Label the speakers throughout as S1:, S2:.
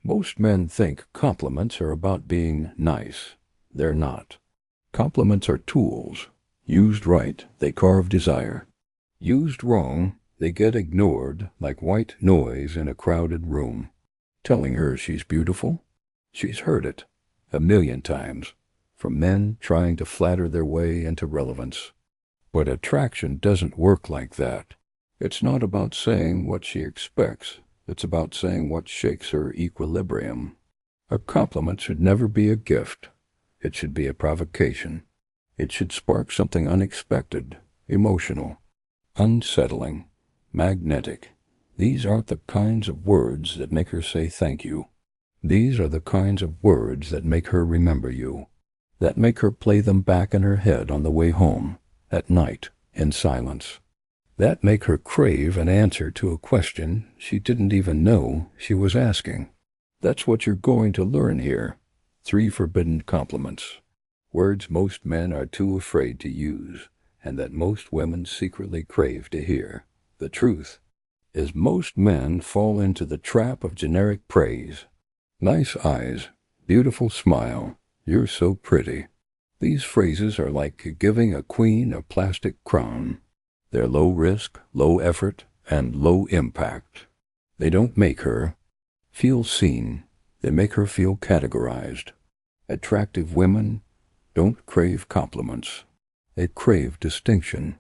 S1: Most men think compliments are about being nice. They're not. Compliments are tools. Used right, they carve desire. Used wrong, they get ignored like white noise in a crowded room. Telling her she's beautiful? She's heard it 1,000,000 times from men trying to flatter their way into relevance. But attraction doesn't work like that. It's not about saying what she expects. It's about saying what shakes her equilibrium. A compliment should never be a gift. It should be a provocation. It should spark something unexpected, emotional, unsettling, magnetic. These aren't the kinds of words that make her say thank you. These are the kinds of words that make her remember you, that make her play them back in her head on the way home, at night, in silence, that make her crave an answer to a question she didn't even know she was asking. That's what you're going to learn here. 3 forbidden compliments. Words most men are too afraid to use, and that most women secretly crave to hear. The truth is most men fall into the trap of generic praise. Nice eyes, beautiful smile, you're so pretty. These phrases are like giving a queen a plastic crown. They're low risk, low effort, and low impact. They don't make her feel seen. They make her feel categorized. Attractive women don't crave compliments. They crave distinction.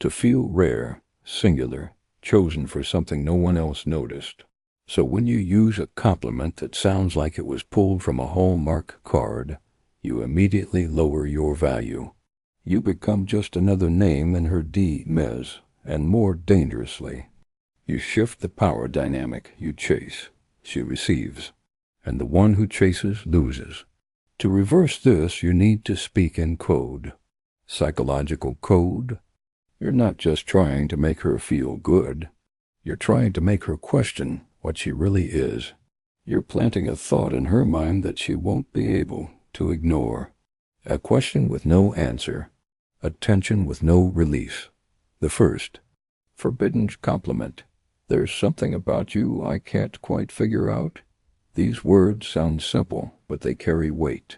S1: To feel rare, singular, chosen for something no one else noticed. So when you use a compliment that sounds like it was pulled from a Hallmark card, you immediately lower your value. You become just another name in her D-Mez, and more dangerously, you shift the power dynamic. You chase, she receives, and the one who chases loses. To reverse this, you need to speak in code. Psychological code. You're not just trying to make her feel good. You're trying to make her question what she really is. You're planting a thought in her mind that she won't be able to ignore. A question with no answer. A tension with no release. The first forbidden compliment. There's something about you I can't quite figure out. These words sound simple, but they carry weight.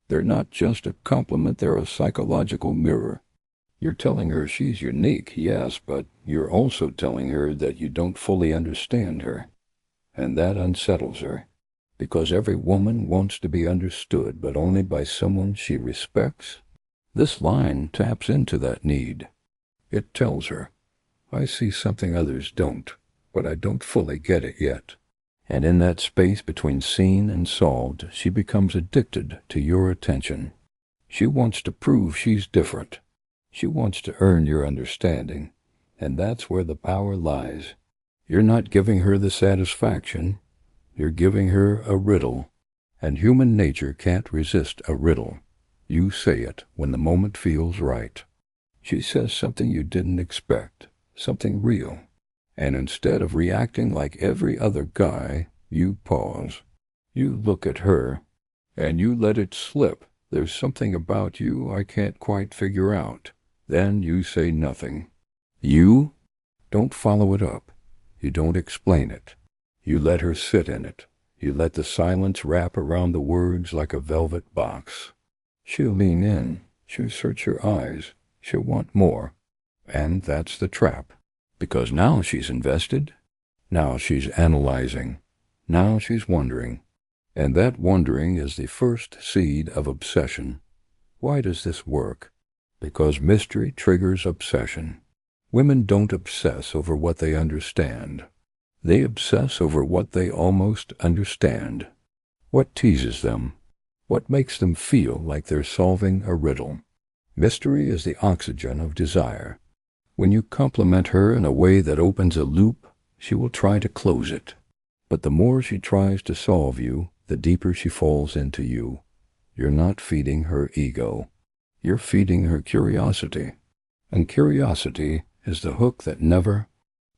S1: They're not just a compliment, they're a psychological mirror. You're telling her she's unique, yes, but you're also telling her that you don't fully understand her. And that unsettles her, because every woman wants to be understood, but only by someone she respects. This line taps into that need. It tells her, I see something others don't, but I don't fully get it yet. And in that space between seen and solved, she becomes addicted to your attention. She wants to prove she's different. She wants to earn your understanding, and that's where the power lies. You're not giving her the satisfaction. You're giving her a riddle, and human nature can't resist a riddle. You say it when the moment feels right. She says something you didn't expect, something real, and instead of reacting like every other guy, you pause. You look at her, and you let it slip. There's something about you I can't quite figure out. Then you say nothing. You don't follow it up. You don't explain it. You let her sit in it. You let the silence wrap around the words like a velvet box. She'll lean in. She'll search your eyes. She'll want more. And that's the trap. Because now she's invested. Now she's analyzing. Now she's wondering. And that wondering is the first seed of obsession. Why does this work? Because mystery triggers obsession. Women don't obsess over what they understand. They obsess over what they almost understand. What teases them? What makes them feel like they're solving a riddle? Mystery is the oxygen of desire. When you compliment her in a way that opens a loop, she will try to close it. But the more she tries to solve you, the deeper she falls into you. You're not feeding her ego. You're feeding her curiosity. And curiosity is the hook that never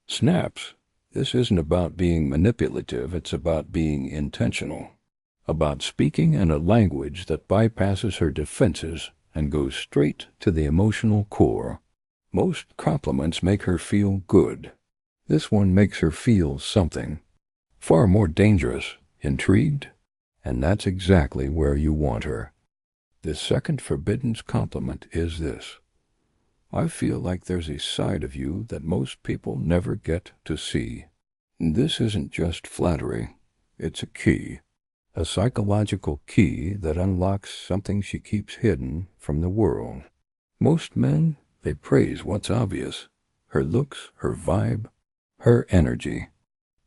S1: snaps. This isn't about being manipulative, it's about being intentional. About speaking in a language that bypasses her defenses and goes straight to the emotional core. Most compliments make her feel good. This one makes her feel something. Far more dangerous. Intrigued? And that's exactly where you want her. The second forbidden compliment is this: I feel like there's a side of you that most people never get to see. This isn't just flattery. It's a key. A psychological key that unlocks something she keeps hidden from the world. Most men, they praise what's obvious. Her looks, her vibe, her energy.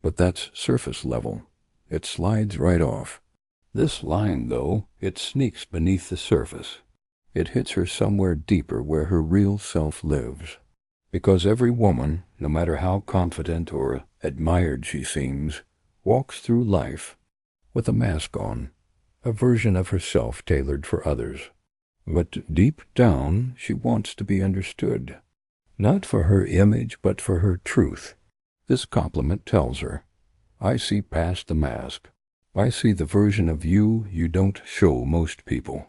S1: But that's surface level. It slides right off. This line, though, it sneaks beneath the surface. It hits her somewhere deeper where her real self lives. Because every woman, no matter how confident or admired she seems, walks through life with a mask on, a version of herself tailored for others. But deep down, she wants to be understood. Not for her image, but for her truth. This compliment tells her, I see past the mask. I see the version of you don't show most people.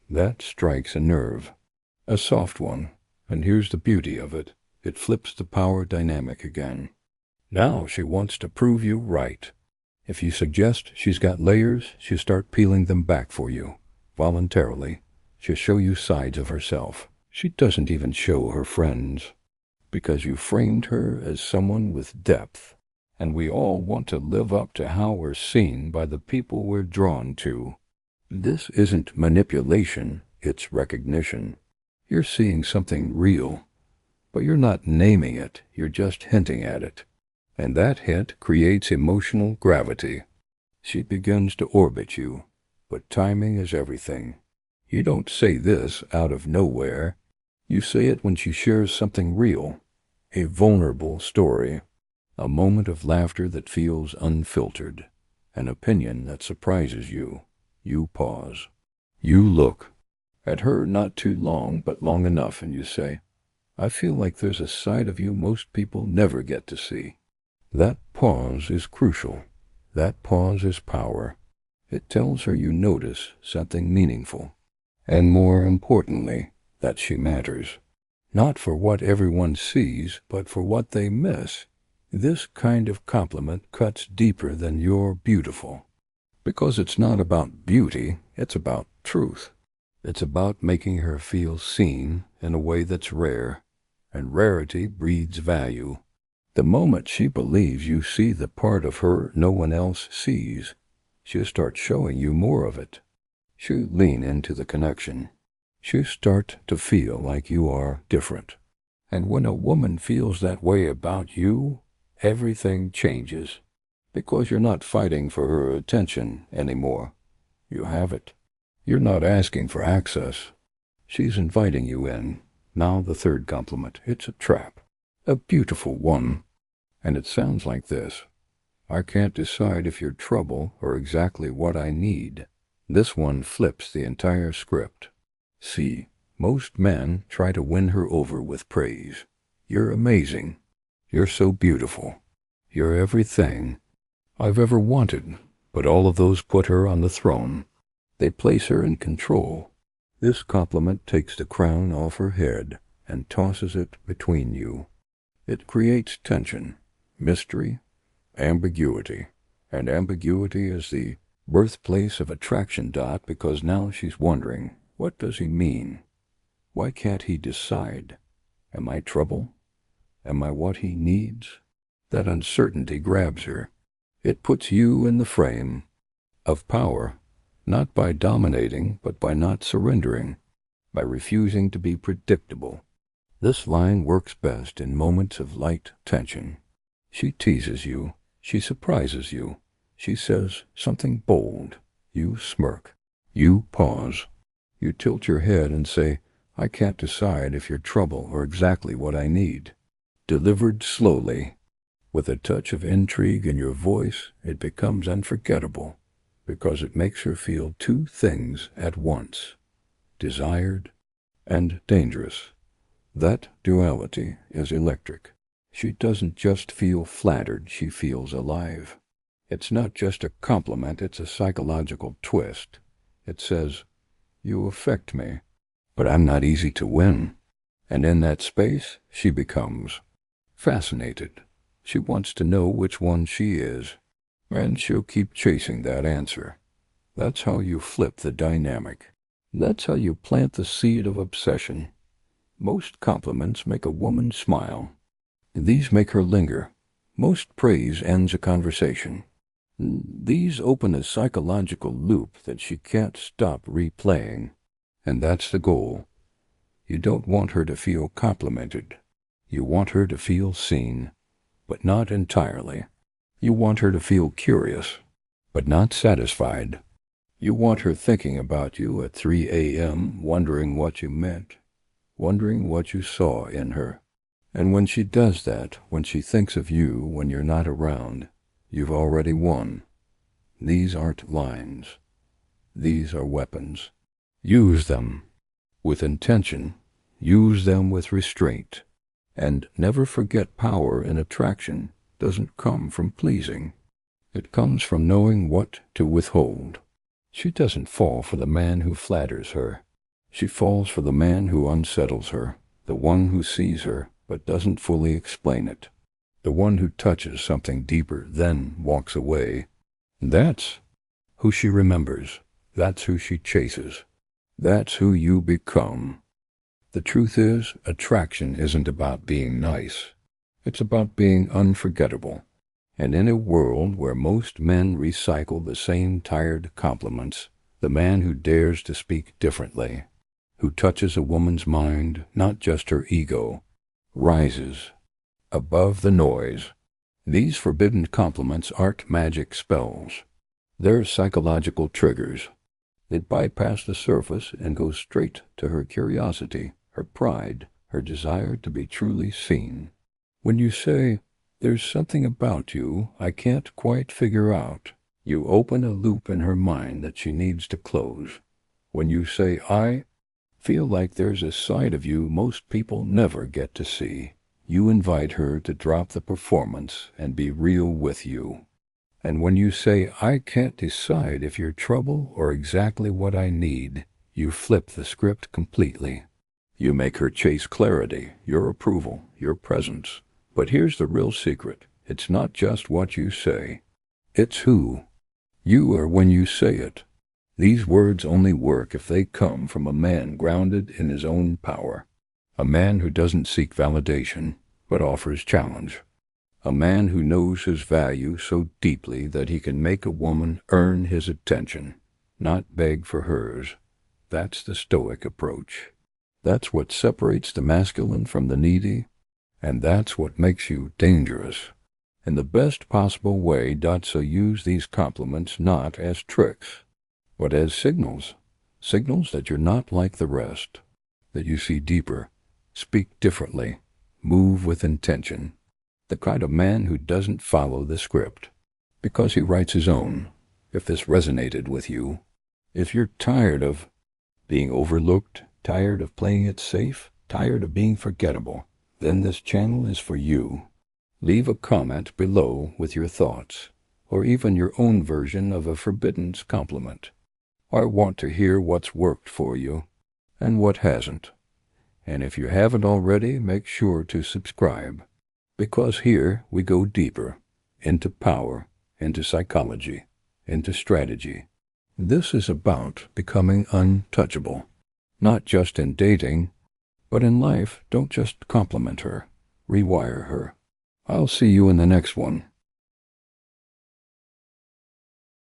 S1: That strikes a nerve. A soft one. And here's the beauty of it. It flips the power dynamic again. Now she wants to prove you right. If you suggest she's got layers, she'll start peeling them back for you. Voluntarily. She'll show you sides of herself. She doesn't even show her friends. Because you framed her as someone with depth. And we all want to live up to how we're seen by the people we're drawn to. This isn't manipulation, it's recognition. You're seeing something real, but you're not naming it, you're just hinting at it. And that hint creates emotional gravity. She begins to orbit you, but timing is everything. You don't say this out of nowhere. You say it when she shares something real, a vulnerable story. A moment of laughter that feels unfiltered. An opinion that surprises you. You pause. You look at her not too long, but long enough, and you say, I feel like there's a side of you most people never get to see. That pause is crucial. That pause is power. It tells her you notice something meaningful. And more importantly, that she matters. Not for what everyone sees, but for what they miss. This kind of compliment cuts deeper than you're beautiful. Because it's not about beauty, it's about truth. It's about making her feel seen in a way that's rare, and rarity breeds value. The moment she believes you see the part of her no one else sees, she'll start showing you more of it. She'll lean into the connection. She'll start to feel like you are different. And when a woman feels that way about you, everything changes. Because you're not fighting for her attention anymore. You have it. You're not asking for access. She's inviting you in. Now the third compliment. It's a trap. A beautiful one. And it sounds like this. I can't decide if you're trouble or exactly what I need. This one flips the entire script. See, most men try to win her over with praise. You're amazing. You're so beautiful. You're everything I've ever wanted. But all of those put her on the throne. They place her in control. This compliment takes the crown off her head and tosses it between you. It creates tension, mystery, ambiguity. And ambiguity is the birthplace of attraction. Because now she's wondering, what does he mean? Why can't he decide? Am I trouble? Am I what he needs? That uncertainty grabs her. It puts you in the frame of power, not by dominating, but by not surrendering, by refusing to be predictable. This line works best in moments of light tension. She teases you. She surprises you. She says something bold. You smirk. You pause. You tilt your head and say, I can't decide if you're trouble or exactly what I need. Delivered slowly, with a touch of intrigue in your voice, it becomes unforgettable, because it makes her feel two things at once, desired and dangerous. That duality is electric. She doesn't just feel flattered, she feels alive. It's not just a compliment, it's a psychological twist. It says, you affect me, but I'm not easy to win. And in that space, she becomes fascinated. She wants to know which one she is. And she'll keep chasing that answer. That's how you flip the dynamic. That's how you plant the seed of obsession. Most compliments make a woman smile. These make her linger. Most praise ends a conversation. These open a psychological loop that she can't stop replaying. And that's the goal. You don't want her to feel complimented. You want her to feel seen, but not entirely. You want her to feel curious, but not satisfied. You want her thinking about you at 3 a.m., wondering what you meant, wondering what you saw in her. And when she does that, when she thinks of you when you're not around, you've already won. These aren't lines. These are weapons. Use them with intention. Use them with restraint. And never forget, power in attraction doesn't come from pleasing. It comes from knowing what to withhold. She doesn't fall for the man who flatters her. She falls for the man who unsettles her, the one who sees her but doesn't fully explain it, the one who touches something deeper, then walks away. That's who she remembers. That's who she chases. That's who you become. The truth is, attraction isn't about being nice. It's about being unforgettable. And in a world where most men recycle the same tired compliments, the man who dares to speak differently, who touches a woman's mind, not just her ego, rises above the noise. These forbidden compliments aren't magic spells. They're psychological triggers. They bypass the surface and go straight to her curiosity, her pride, her desire to be truly seen. When you say, "There's something about you I can't quite figure out," you open a loop in her mind that she needs to close. When you say, "I feel like there's a side of you most people never get to see," you invite her to drop the performance and be real with you. And when you say, "I can't decide if you're trouble or exactly what I need," you flip the script completely. You make her chase clarity, your approval, your presence. But here's the real secret. It's not just what you say. It's who you are when you say it. These words only work if they come from a man grounded in his own power. A man who doesn't seek validation, but offers challenge. A man who knows his value so deeply that he can make a woman earn his attention, not beg for hers. That's the Stoic approach. That's what separates the masculine from the needy, and that's what makes you dangerous. In the best possible way, Datsa use these compliments not as tricks, but as signals that you're not like the rest, that you see deeper, speak differently, move with intention. The kind of man who doesn't follow the script, because he writes his own. If this resonated with you, if you're tired of being overlooked, tired of playing it safe, tired of being forgettable, then this channel is for you. Leave a comment below with your thoughts, or even your own version of a forbidden compliment. I want to hear what's worked for you, and what hasn't. And if you haven't already, make sure to subscribe, because here we go deeper, into power, into psychology, into strategy. This is about becoming untouchable, not just in dating, but in life. Don't just compliment her, rewire her. I'll see you in the next one.